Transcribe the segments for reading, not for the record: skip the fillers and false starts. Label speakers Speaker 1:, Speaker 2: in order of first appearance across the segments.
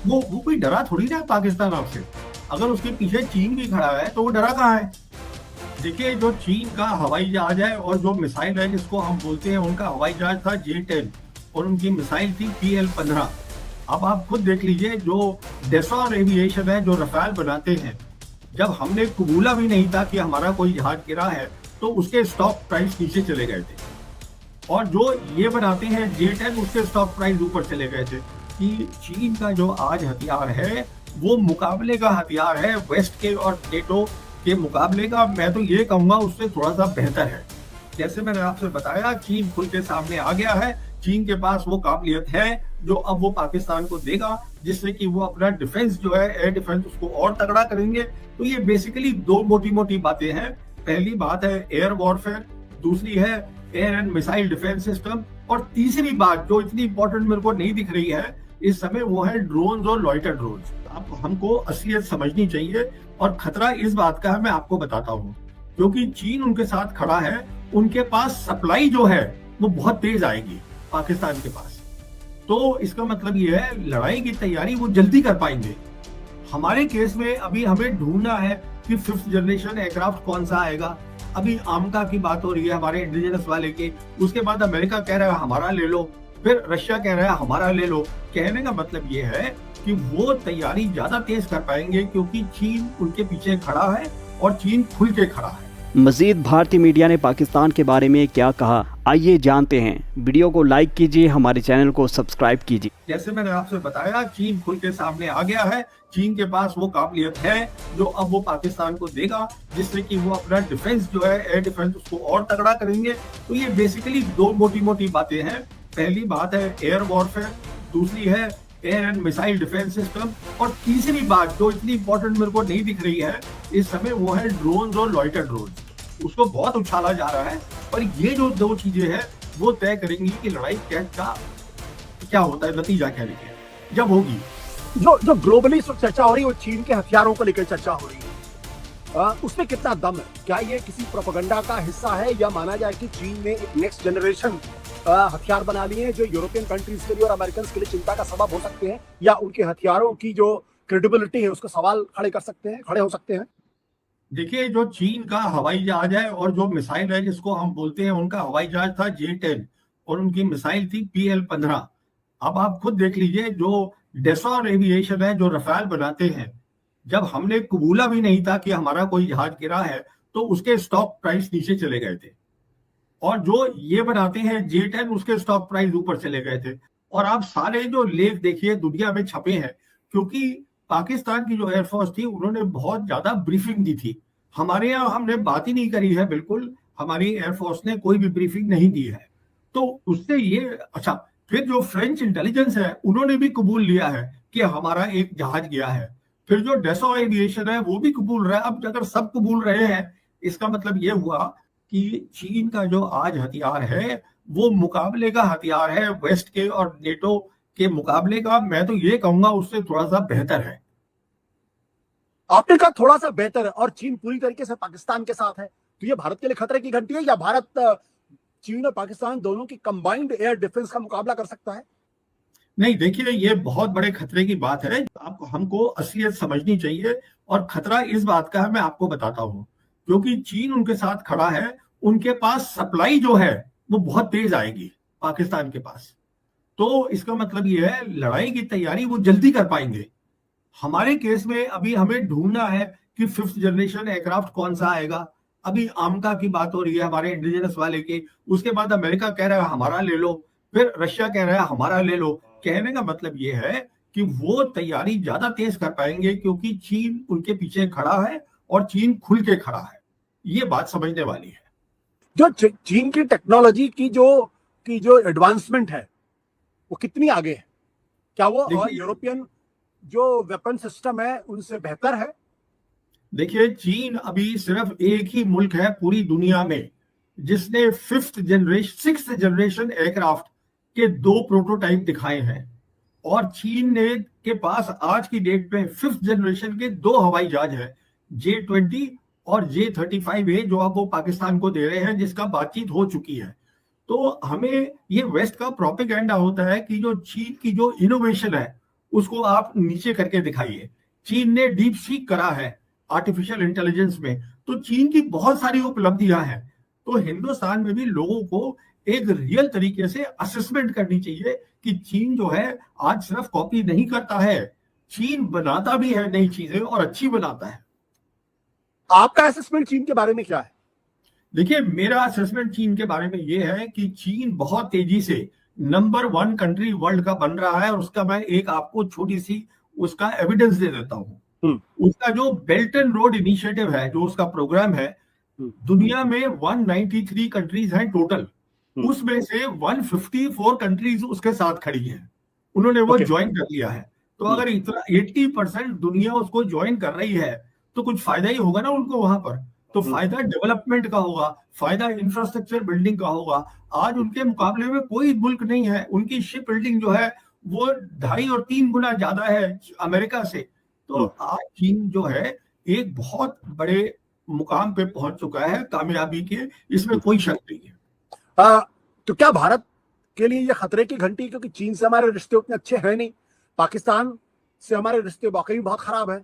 Speaker 1: वो कोई डरा थोड़ी ना है पाकिस्तान आपसे। अगर उसके पीछे चीन भी खड़ा है तो वो डरा कहाँ है? देखिए, जो चीन का हवाई जहाज है और जो मिसाइल है जिसको हम बोलते हैं, उनका हवाई जहाज था J-10 और उनकी मिसाइल थी PL-15। अब आप खुद देख लीजिए, जो डेसॉर एविएशन है, जो रफाल बनाते हैं, जब हमने कबूला भी नहीं था कि हमारा कोई जहाज गिरा है, तो उसके स्टॉक प्राइस नीचे चले गए थे। और जो ये बनाते हैं J-10, उसके स्टॉक प्राइस ऊपर चले गए थे। कि चीन का जो आज हथियार है, वो मुकाबले का हथियार है वेस्ट के और नेटो के मुकाबले का। मैं तो ये कहूंगा उससे थोड़ा सा बेहतर है। जैसे मैंने आपसे बताया, चीन खुल के सामने आ गया है। चीन के पास वो काबिलियत है जो अब वो पाकिस्तान को देगा, जिससे कि वो अपना डिफेंस जो है, एयर डिफेंस, उसको और तगड़ा करेंगे। तो ये बेसिकली दो मोटी मोटी बातें हैं। पहली बात है एयर वॉरफेयर, दूसरी है air and missile defence system, और तीसरी बात जो इतनी इंपॉर्टेंट मेरे को नहीं दिख रही है इस समय, वो है ड्रोन्स और लॉइटर ड्रोन्स। आपको हमको असलियत समझनी चाहिए, और खतरा इस बात का है, मैं आपको बताता हूँ। क्योंकि चीन उनके साथ खड़ा है, उनके पास सप्लाई जो है वो बहुत तेज आएगी पाकिस्तान के पास। तो इसका मतलब ये है, लड़ाई की तैयारी वो जल्दी कर पाएंगे। हमारे केस में अभी हमें ढूंढना है कि 5th जनरेशन एयरक्राफ्ट कौन सा आएगा। अभी आमका की बात हो रही है हमारे इंडिजिनस वाले की, उसके बाद अमेरिका कह रहा है हमारा ले लो, फिर रशिया कह रहा है हमारा ले लो। कहने का मतलब ये है कि वो तैयारी ज्यादा तेज कर पाएंगे, क्योंकि चीन उनके पीछे खड़ा है और चीन खुल के खड़ा है।
Speaker 2: मजीद भारतीय मीडिया ने पाकिस्तान के बारे में क्या कहा, आइए जानते हैं। वीडियो को लाइक कीजिए, हमारे चैनल को सब्सक्राइब कीजिए।
Speaker 1: जैसे मैंने आपसे बताया, चीन खुल के सामने आ गया है। चीन के पास वो काबिलियत है जो अब वो पाकिस्तान को देगा, जिससे कि वो अपना डिफेंस जो है, एयर डिफेंस, उसको और तगड़ा करेंगे। तो ये बेसिकली दो मोटी मोटी बातें हैं। पहली बात है एयर वॉरफेयर, दूसरी है air and missile defence system, और तीसरी बात जो इतनी इंपॉर्टेंट मेरे को नहीं दिख रही है इस समय, वो है ड्रोन्स और लॉइटर ड्रोन्स। उसको बहुत उछाला जा रहा है, पर ये जो दो चीजें हैं वो तय करेंगी कि लड़ाई क्या होता है, नतीजा क्या निकले जब होगी।
Speaker 3: जो जो ग्लोबली चर्चा हो रही है वो चीन के हथियारों को लेकर चर्चा हो रही है, उसमें कितना दम है? क्या ये किसी प्रोपेगेंडा का हिस्सा है, या माना जाए कि चीन ने एक नेक्स्ट जनरेशन हथियार बना लिए हैं जो यूरोपियन कंट्रीज के लिए और अमेरिकन के लिए चिंता का सबब हो सकते हैं, या उनके हथियारों की जो क्रेडिबिलिटी है उसको सवाल खड़े हो सकते हैं?
Speaker 1: देखिए, जो चीन का हवाई जहाज है और जो मिसाइल है जिसको हम बोलते हैं, उनका हवाई जहाज था J-10 और उनकी मिसाइल थी PL-15। अब आप खुद देख लीजिए, जो डेसॉर एविएशन है, जो रफाल बनाते हैं, जब हमने कबूला भी नहीं था कि हमारा कोई जहाज गिरा है, तो उसके स्टॉक प्राइस नीचे चले गए थे। और जो ये बनाते हैं J-10, उसके स्टॉक प्राइस ऊपर चले गए थे। और आप सारे जो लेख देखिए दुनिया में छपे हैं, क्योंकि पाकिस्तान की जो एयरफोर्स थी उन्होंने बहुत ज्यादा ब्रीफिंग दी थी। हमारे यहाँ हमने बात ही नहीं करी है, बिल्कुल हमारी एयरफोर्स ने कोई भी ब्रीफिंग नहीं दी है। तो उससे ये अच्छा, फिर जो फ्रेंच इंटेलिजेंस है उन्होंने भी कबूल लिया है कि हमारा एक जहाज गया है। फिर जो डेसो एविएशन है वो भी कबूल रहा है। अब अगर सब कबूल रहे हैं, इसका मतलब ये हुआ कि चीन का जो आज हथियार है वो मुकाबले का हथियार है वेस्ट के और नेटो के मुकाबले का। मैं तो ये कहूंगा उससे थोड़ा सा बेहतर है।
Speaker 3: आपने कहा थोड़ा सा बेहतर है, और चीन पूरी तरीके से पाकिस्तान के साथ है, तो ये भारत के लिए खतरे की घंटी है, या भारत चीन और पाकिस्तान दोनों की कंबाइंड एयर डिफेंस का मुकाबला कर सकता है?
Speaker 1: नहीं, देखिए, ये बहुत बड़े खतरे की बात है। आपको हमको असलियत समझनी चाहिए, और खतरा इस बात का है, मैं आपको बताता हूँ। क्योंकि चीन उनके साथ खड़ा है, उनके पास सप्लाई जो है वो बहुत तेज आएगी पाकिस्तान के पास। तो इसका मतलब ये है, लड़ाई की तैयारी वो जल्दी कर पाएंगे। हमारे केस में अभी हमें ढूंढना है कि 5th जनरेशन एयरक्राफ्ट कौन सा आएगा। अभी आमका की बात हो रही है हमारे इंडिजिनस वाले की, उसके बाद अमेरिका कह रहा है हमारा ले लो, फिर रशिया कह रहा है हमारा ले लो। कहने का मतलब ये है कि वो तैयारी ज्यादा तेज कर पाएंगे, क्योंकि चीन उनके पीछे खड़ा है और चीन खुल के खड़ा है। ये बात समझने वाली है।
Speaker 3: जो चीन की टेक्नोलॉजी की जो एडवांसमेंट है वो कितनी आगे है? क्या वो यूरोपियन जो वेपन सिस्टम है उनसे बेहतर है?
Speaker 1: देखिए, चीन अभी सिर्फ एक ही मुल्क है पूरी दुनिया में जिसने 6th जनरेशन एयरक्राफ्ट के 2 प्रोटोटाइप दिखाए हैं। और चीन ने के पास आज की डेट में 5th जनरेशन के 2 हवाई जहाज हैं, J-20 और J-35A, जो अब वो पाकिस्तान को दे रहे हैं, जिसका बातचीत हो चुकी है। तो हमें ये वेस्ट का प्रोपेगेंडा होता है कि जो चीन की जो इनोवेशन है उसको आप नीचे करके दिखाइए। चीन ने डीप सीक करा है आर्टिफिशियल इंटेलिजेंस में, तो चीन की बहुत सारी उपलब्धियां हैं। तो हिंदुस्तान में भी लोगों को एक रियल तरीके से असेसमेंट करनी चाहिए कि चीन जो है आज सिर्फ कॉपी नहीं करता है, चीन बनाता भी है नई चीजें और अच्छी बनाता है।
Speaker 3: आपका असेसमेंट चीन के बारे में क्या है?
Speaker 1: देखिए, मेरा असेसमेंट चीन के बारे में यह है कि चीन बहुत तेजी से नंबर 1 कंट्री वर्ल्ड का बन रहा है, और उसका मैं एक आपको छोटी सी उसका एविडेंस दे देता हूँ। उसका जो बेल्ट एंड रोड इनिशिएटिव है, जो उसका प्रोग्राम है, दुनिया में 193 कंट्रीज हैं टोटल, उसमें से 154 कंट्रीज उसके साथ खड़ी हैं, उन्होंने वो ज्वाइन कर लिया है। तो अगर इतना 80% दुनिया उसको ज्वाइन कर रही है तो कुछ फायदा ही होगा ना उनको वहां पर। तो फायदा डेवलपमेंट का होगा, फायदा इंफ्रास्ट्रक्चर बिल्डिंग का होगा। आज उनके मुकाबले में कोई मुल्क नहीं है, उनकी शिप बिल्डिंग जो है वो 2.5 और 3 गुना ज्यादा है अमेरिका से। तो आज चीन जो है एक बहुत बड़े मुकाम पे पहुंच चुका है कामयाबी के, इसमें कोई शक नहीं है।
Speaker 3: तो क्या भारत के लिए ये खतरे की घंटी, क्योंकि चीन से हमारे रिश्ते उतने अच्छे हैं नहीं, पाकिस्तान से हमारे रिश्ते वाकई बहुत खराब है,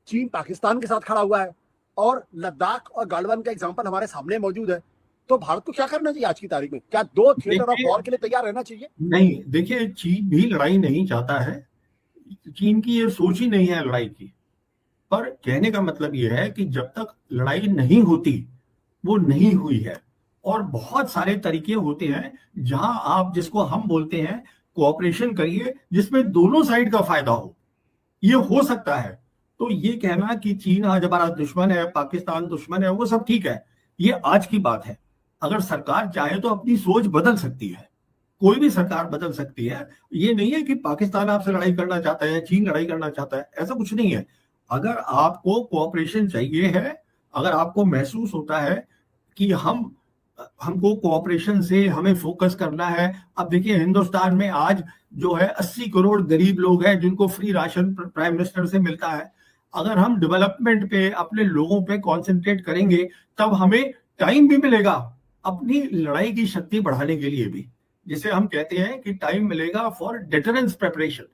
Speaker 3: चीन पाकिस्तान के साथ खड़ा हुआ है, और लद्दाख और गालवान का एग्जांपल हमारे सामने मौजूद है। तो भारत को क्या करना चाहिए आज की तारीख में? क्या दो थिएटर ऑफ वॉर के लिए तैयार रहना चाहिए?
Speaker 1: नहीं, देखिए, चीन भी लड़ाई नहीं चाहता है, चीन की ये सोच ही नहीं है लड़ाई की। पर कहने का मतलब ये है कि जब तक लड़ाई नहीं होती वो नहीं हुई है, और बहुत सारे तरीके होते हैं जहां आप, जिसको हम बोलते हैं कोऑपरेशन करिए, जिसमें दोनों साइड का फायदा हो, ये हो सकता है। तो ये कहना कि चीन आज हमारा दुश्मन है, पाकिस्तान दुश्मन है, वो सब ठीक है, ये आज की बात है। अगर सरकार चाहे तो अपनी सोच बदल सकती है, कोई भी सरकार बदल सकती है। ये नहीं है कि पाकिस्तान आपसे लड़ाई करना चाहता है, चीन लड़ाई करना चाहता है, ऐसा कुछ नहीं है। अगर आपको कोऑपरेशन चाहिए है, अगर आपको महसूस होता है कि हमको कोऑपरेशन से हमें फोकस करना है। अब देखिए, हिंदुस्तान में आज जो है 80 करोड़ गरीब लोग हैं जिनको फ्री राशन प्राइम मिनिस्टर से मिलता है। अगर हम डेवलपमेंट पे, अपने लोगों पे कंसंट्रेट करेंगे, तब हमें टाइम भी मिलेगा अपनी लड़ाई की शक्ति बढ़ाने के लिए भी। जिसे हम कहते हैं कि टाइम मिलेगा फॉर डिटरेंस प्रिपरेशन,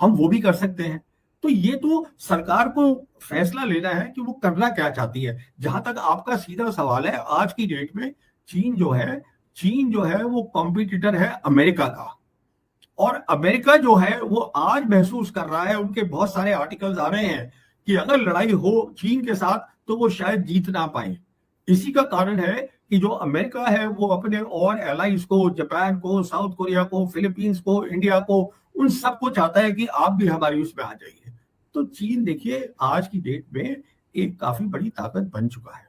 Speaker 1: हम वो भी कर सकते हैं। तो ये तो सरकार को फैसला लेना है कि वो करना क्या चाहती है। जहां तक आपका सीधा सवाल है, आज की डेट में चीन जो है वो कॉम्पिटिटर है अमेरिका का, और अमेरिका जो है वो आज महसूस कर रहा है, उनके बहुत सारे आर्टिकल्स आ रहे हैं कि अगर लड़ाई हो चीन के साथ तो वो शायद जीत ना पाए। इसी का कारण है कि जो अमेरिका है वो अपने और एलाइज को, जापान को, साउथ कोरिया को, फिलीपींस को, इंडिया को, उन सबको चाहता है कि आप भी हमारी उसमें आ जाइए। तो चीन देखिए आज की डेट में एक काफी बड़ी ताकत बन चुका है।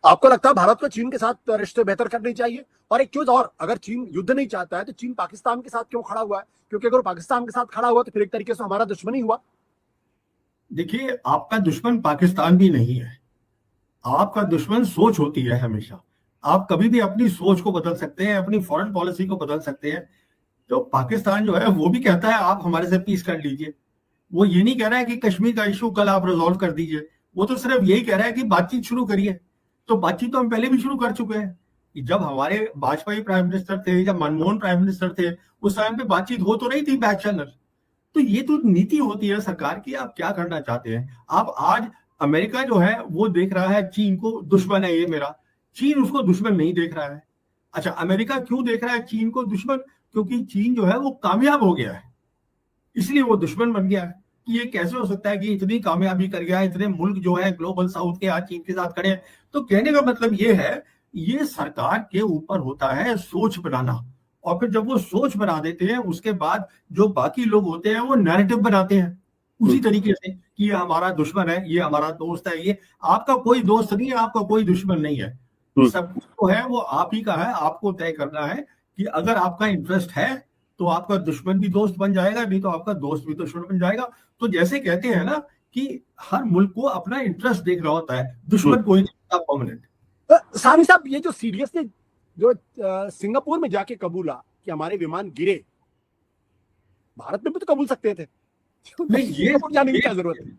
Speaker 3: आपको लगता है भारत को चीन के साथ रिश्ते बेहतर करने चाहिए? और एक चीज और, अगर चीन युद्ध नहीं चाहता है तो चीन पाकिस्तान के साथ क्यों खड़ा हुआ है? क्योंकि अगर पाकिस्तान के साथ खड़ा हुआ तो फिर एक तरीके से हमारा दुश्मन ही हुआ।
Speaker 1: देखिए, आपका दुश्मन पाकिस्तान भी नहीं है, आपका दुश्मन सोच होती है हमेशा। आप कभी भी अपनी सोच को बदल सकते हैं, अपनी फॉरेन पॉलिसी को बदल सकते हैं। तो पाकिस्तान जो है वो भी कहता है आप हमारे से पीस कर लीजिए, वो ये नहीं कह रहा है कि कश्मीर का इशू कल आप रिजॉल्व कर दीजिए, वो तो सिर्फ यही कह रहा है कि बातचीत शुरू करिए। तो बातचीत तो हम पहले भी शुरू कर चुके हैं। जब हमारे वाजपेयी प्राइम मिनिस्टर थे, जब मनमोहन प्राइम मिनिस्टर थे, उस टाइम पे बातचीत हो तो रही थी बैक चैनल। तो ये तो नीति होती है सरकार की, आप क्या करना चाहते हैं। आप आज अमेरिका जो है वो देख रहा है चीन को दुश्मन है ये मेरा, चीन उसको दुश्मन नहीं देख रहा है। अच्छा, अमेरिका क्यों देख रहा है चीन को दुश्मन? क्योंकि चीन जो है वो कामयाब हो गया है, इसलिए वो दुश्मन बन गया है। कि ये कैसे हो सकता है कि इतनी कामयाबी कर गया, इतने मुल्क जो है ग्लोबल साउथ के आज चीन के साथ खड़े हैं। तो कहने का मतलब ये है, ये सरकार के ऊपर होता है सोच बनाना, और फिर जब वो सोच बना देते हैं उसके बाद जो बाकी लोग होते हैं वो नैरेटिव बनाते हैं उसी तरीके से कि ये हमारा दुश्मन है, ये हमारा दोस्त है। ये आपका कोई दोस्त नहीं है, आपका कोई दुश्मन नहीं है, सब कुछ जो है वो आप ही का है। आपको तय करना है कि अगर आपका इंटरेस्ट है तो आपका दुश्मन भी दोस्त बन जाएगा, नहीं तो आपका दोस्त भी दुश्मन बन जाएगा। तो जैसे कहते हैं ना कि हर मुल्क को अपना इंटरेस्ट देख रहा होता है, दुश्मन कोई नहीं होता परमानेंट।
Speaker 3: सामी साहब, ये जो सीरियस ने जो सिंगापुर में जाके कबूला कि हमारे विमान गिरे, भारत में भी तो कबूल सकते थे,
Speaker 1: नहीं, ये
Speaker 3: जाने की क्या जरूरत है?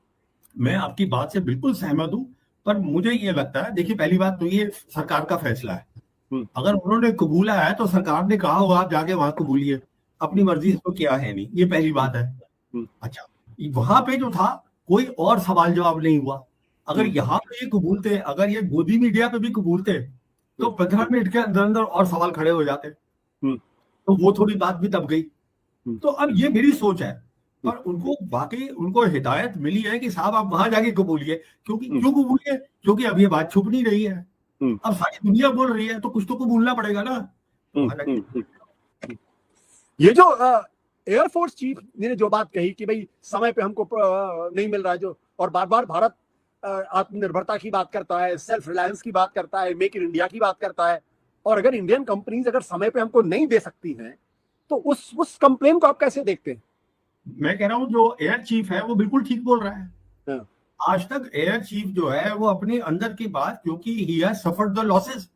Speaker 1: मैं आपकी बात से बिल्कुल सहमत हूं, पर मुझे ये लगता है, देखिए पहली बात तो ये सरकार का फैसला है। अगर उन्होंने कबूला है तो सरकार ने कहा होगा आप जाके वहां कबूलिए, अपनी मर्जी से तो किया है नहीं, ये पहली बात है। अच्छा, वहां पे जो था कोई और सवाल जवाब नहीं हुआ। अगर यहाँ पे ये कबूलते, अगर ये गोदी मीडिया पे भी कबूलते, तो 15 मिनट के अंदर अंदर और सवाल खड़े हो जाते, तो वो थोड़ी बात भी दब गई। तो अब ये मेरी सोच है, पर उनको वाकई उनको हिदायत मिली है कि साहब आप वहां जाके कबूलिए। क्योंकि क्यों कबूलिए? क्योंकि अब ये बात छुप नहीं रही है, अब सारी दुनिया बोल रही है, तो कुछ तो कबूलना पड़ेगा ना। वहां जाके
Speaker 3: ये जो एयरफोर्स चीफ ने जो बात कही कि भाई समय पे हमको नहीं मिल रहा है, जो और बार बार भारत आत्मनिर्भरता की बात करता है, सेल्फ रिलायंस की बात करता है, मेक इन इंडिया की बात करता है, और अगर इंडियन कंपनीज अगर समय पे हमको नहीं दे सकती हैं, तो उस कंप्लेन को आप कैसे देखते हैं?
Speaker 1: मैं कह रहा हूँ जो एयर चीफ है वो बिल्कुल ठीक बोल रहा है। आज तक एयर चीफ जो है वो अपने अंदर की बात, क्योंकि he has suffered the losses,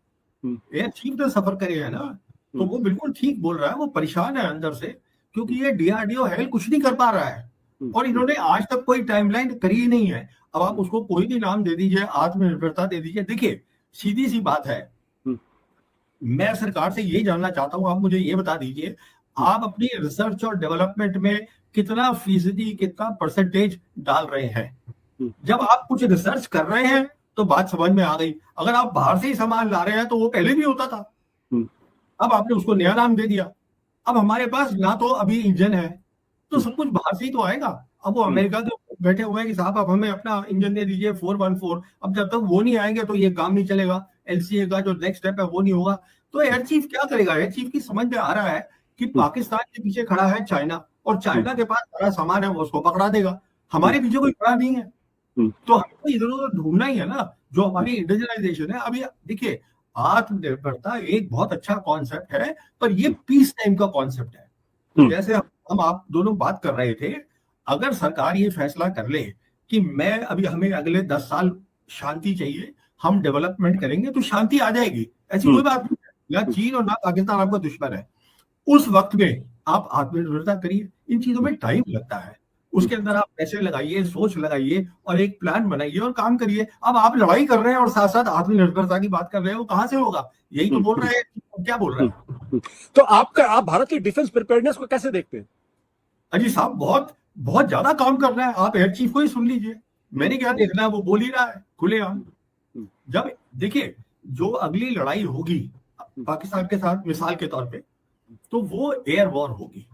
Speaker 1: air chief तो सफर करे है ना, तो वो बिल्कुल ठीक बोल रहा है। वो परेशान है अंदर से, क्योंकि ये डीआरडीओ हेल कुछ नहीं कर पा रहा है, और इन्होंने आज तक कोई टाइमलाइन करी ही नहीं है। अब आप उसको कोई भी नाम दे दीजिए, आत्मनिर्भरता दे दीजिए। देखिए सीधी सी बात है, मैं सरकार से ये जानना चाहता हूं, आप मुझे ये बता दीजिए, आप अपनी रिसर्च और डेवलपमेंट में कितना फीसदी, कितना परसेंटेज डाल रहे हैं? जब आप कुछ रिसर्च कर रहे हैं तो बात समझ में आ गई। अगर आप बाहर से ही सामान ला रहे हैं तो वो पहले भी होता था, अब आपने उसको नया नाम दे दिया। अब हमारे पास ना तो अभी इंजन है, तो सब कुछ बाहर से ही तो आएगा। अब वो अमेरिका के बैठे हुए हैं कि साहब आप हमें अपना इंजन दे दीजिए 414। अब जब तक वो नहीं आएंगे तो ये काम नहीं चलेगा, एलसीए का जो नेक्स्ट स्टेप है वो नहीं होगा। तो एयर चीफ क्या करेगा? एयर चीफ की समझ में आ रहा है कि पाकिस्तान के पीछे खड़ा है चाइना, और चाइना के पास सारा सामान है, वो उसको पकड़ा देगा। हमारे पीछे कोई खड़ा नहीं है, तो हमको इधर उधर ढूंढना ही है ना, जो हमारी इंडिजिनाइजेशन है। अभी देखिए, आत्मनिर्भरता एक बहुत अच्छा कॉन्सेप्ट है, पर ये पीस टाइम का कॉन्सेप्ट है। तो जैसे हम आप दोनों बात कर रहे थे, अगर सरकार ये फैसला कर ले कि मैं अभी हमें अगले 10 साल शांति चाहिए, हम डेवलपमेंट करेंगे, तो शांति आ जाएगी, ऐसी कोई बात नहीं है। ना चीन और ना पाकिस्तान आपका दुश्मन है। उस वक्त में आप आत्मनिर्भरता करिए। इन चीजों में टाइम लगता है, उसके अंदर आप पैसे लगाइए, सोच लगाइए, और एक प्लान बनाइए और काम करिए। अब आप लड़ाई कर रहे हैं और साथ साथ आत्मनिर्भरता की बात कर रहे हैं, वो कहां से होगा? यही तो बोल रहे हैं, क्या बोल रहे हैं?
Speaker 3: तो आप भारत की डिफेंस प्रिपेयरनेस को कैसे देखते हैं?
Speaker 1: अजी साहब बहुत बहुत ज्यादा काम कर रहा है। आप एयर चीफ को ही सुन लीजिए, मैंने क्या देखना है, वो बोल ही रहा है खुलेआम। जब देखिए, जो अगली लड़ाई होगी पाकिस्तान के साथ मिसाल के तौर पे, तो वो एयर वॉर होगी।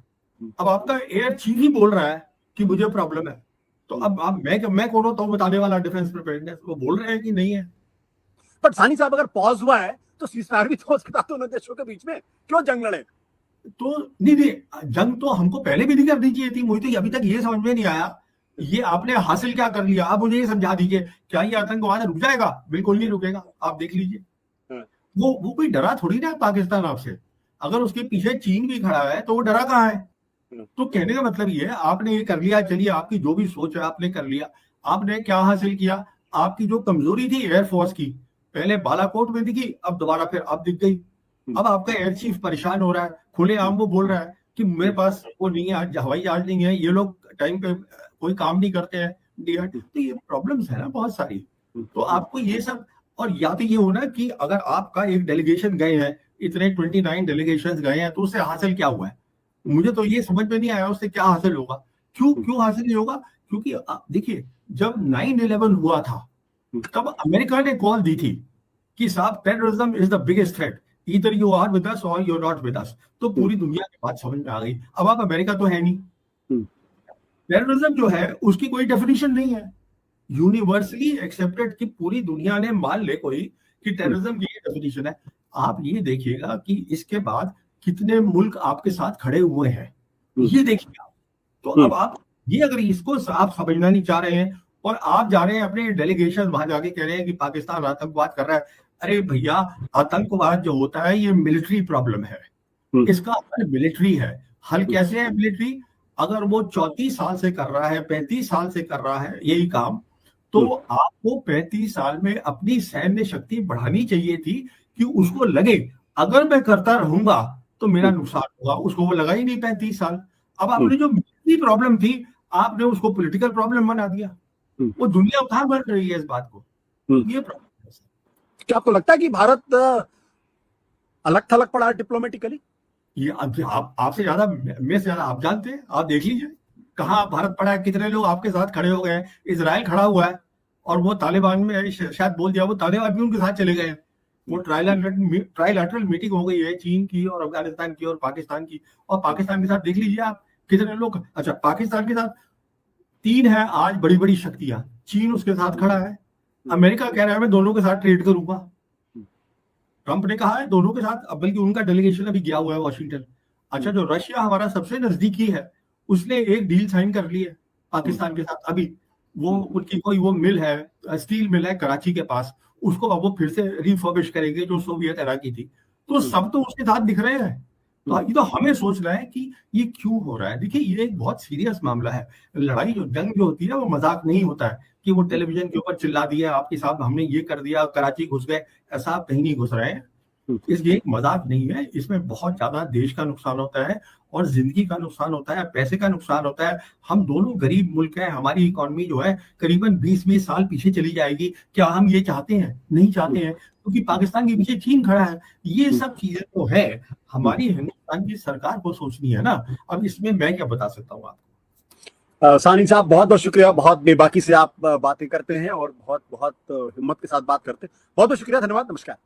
Speaker 1: अब आपका एयर चीफ ही बोल रहा है कि मुझे प्रॉब्लम है, तो अब आप मैं कौन होता हूं बताने वाला डिफेंस प्रिपेयरनेस? वो बोल रहे हैं कि नहीं है।
Speaker 3: पर सानी साहब, अगर पॉज हुआ है तो सीजफायर भी तो हो सकता, दोनों देशों के बीच में क्यों जंग लड़े?
Speaker 1: तो नहीं, जंग तो हमको पहले भी नहीं करनी चाहिए थी। मुझे तो अभी तक ये समझ में नहीं आया, ये आपने हासिल क्या कर लिया? आप मुझे ये समझा दीजिए, क्या ये आतंकवाद रुक जाएगा? बिल्कुल नहीं रुकेगा, आप देख लीजिए। वो कोई डरा थोड़ी ना पाकिस्तान आपसे। अगर उसके पीछे चीन भी खड़ा है तो वो डरा कहाँ है? तो कहने का मतलब ये है, आपने ये कर लिया, चलिए आपकी जो भी सोच है आपने कर लिया। आपने क्या हासिल किया? आपकी जो कमजोरी थी एयरफोर्स की, पहले बालाकोट में दिखी, अब दोबारा फिर अब दिख गई। अब आपका एयर चीफ परेशान हो रहा है, खुलेआम वो बोल रहा है कि मेरे पास वो नहीं है, हवाई जहाज नहीं है, ये लोग टाइम पे कोई काम नहीं करते हैं, डीआरडी। तो ये प्रॉब्लम्स है ना बहुत सारी। तो आपको ये सब, और या तो ये होना कि अगर आपका एक डेलीगेशन गए हैं, इतने 29 डेलीगेशन गए हैं, तो उससे हासिल क्या हुआ है? मुझे तो ये समझ में नहीं आया उससे क्या हासिल होगा। क्यों हासिल नहीं होगा? क्योंकि देखिए, जब 9/11 हुआ था, तब अमेरिका ने कॉल दी थी कि साहब terrorism is the biggest threat, either you are with us और you are not with us. तो पूरी दुनिया की बात समझ में आ गई। अब आप अमेरिका तो है नहीं, टेररिज्म जो है उसकी कोई डेफिनेशन नहीं है, यूनिवर्सली एक्सेप्टेड, कि पूरी दुनिया ने मान ले कोई कि टेररिज्म की डेफिनेशन है। आप ये देखिएगा कि इसके बाद कितने मुल्क आपके साथ खड़े हुए हैं, ये देखिए आप। तो अब आप ये अगर इसको आप समझना नहीं चाह रहे हैं, और आप जा रहे हैं अपने डेलीगेशन वहां जाके कह रहे हैं कि पाकिस्तान आतंकवाद कर रहा है। अरे भैया, आतंकवाद जो होता है ये मिलिट्री प्रॉब्लम है, इसका हल मिलिट्री है। हल कैसे है मिलिट्री? अगर वो 34 साल से कर रहा है, 35 साल से कर रहा है यही काम, तो आपको 35 साल में अपनी सैन्य शक्ति बढ़ानी चाहिए थी, कि उसको लगे अगर मैं करता रहूंगा तो मेरा नुकसान होगा। उसको वो लगा ही नहीं 35 साल। अब आपने जो मिलिट्री प्रॉब्लम थी, आपने उसको पॉलिटिकल प्रॉब्लम बना दिया। वो दुनिया उधार बन रही है इस बात को, ये प्रॉब्लम है।
Speaker 3: क्या आपको लगता है कि भारत अलग थलग पड़ा डिप्लोमेटिकली?
Speaker 1: ये आपसे ज्यादा, मैं से ज्यादा आप जानते हैं, आप देख लीजिए कहाँ भारत पड़ा है, कितने लोग आपके साथ खड़े हो गए हैं। इसराइल खड़ा हुआ है और वो तालिबान में शायद बोल दिया, वो तालिबान भी उनके साथ चले गए हैं। वो ट्राइलैटरल मीटिंग हो गई है चीन की और अफगानिस्तान की और पाकिस्तान की, और पाकिस्तान के साथ देख लीजिए आप कितने लोग। अच्छा, पाकिस्तान के साथ 3 है आज बड़ी बड़ी शक्तियां, चीन उसके साथ खड़ा है, अमेरिका कह रहा है मैं दोनों के साथ ट्रेड करूंगा, ट्रंप ने कहा है दोनों के साथ, बल्कि उनका डेलीगेशन अभी गया हुआ है वॉशिंगटन। अच्छा, जो रशिया हमारा सबसे नजदीकी है, उसने एक डील साइन कर ली है पाकिस्तान के साथ अभी। वो उनकी कोई वो मिल है, स्टील मिल है कराची के पास, उसको अब वो फिर से रिफर्बिश करेंगे जो सोवियत एरा की थी। तो सब तो उसके साथ दिख रहे हैं। तो ये तो हमें सोचना है कि ये क्यों हो रहा है। देखिए, ये एक बहुत सीरियस मामला है। लड़ाई जो जंग जो होती है वो मजाक नहीं होता है कि वो टेलीविजन के ऊपर चिल्ला दिया आपके साथ हमने ये कर दिया, कराची घुस गए, ऐसा आप कहीं नहीं घुस रहे हैं। ये एक मजाक नहीं है, इसमें बहुत ज्यादा देश का नुकसान होता है और जिंदगी का नुकसान होता है, पैसे का नुकसान होता है। हम दोनों गरीब मुल्क हैं, हमारी इकोनॉमी जो है करीबन 20-20 साल पीछे चली जाएगी। क्या हम ये चाहते हैं? नहीं चाहते हैं, क्योंकि पाकिस्तान के पीछे चीन खड़ा है। ये सब चीजें तो है, हमारी हिंदुस्तान की सरकार को सोचनी है ना। अब इसमें मैं क्या बता सकता हूँ आपको।
Speaker 3: सानी साहब बहुत बहुत शुक्रिया, बहुत बेबाकी से आप बातें करते हैं और बहुत बहुत हिम्मत के साथ बात करते हैं। बहुत बहुत शुक्रिया, धन्यवाद, नमस्कार।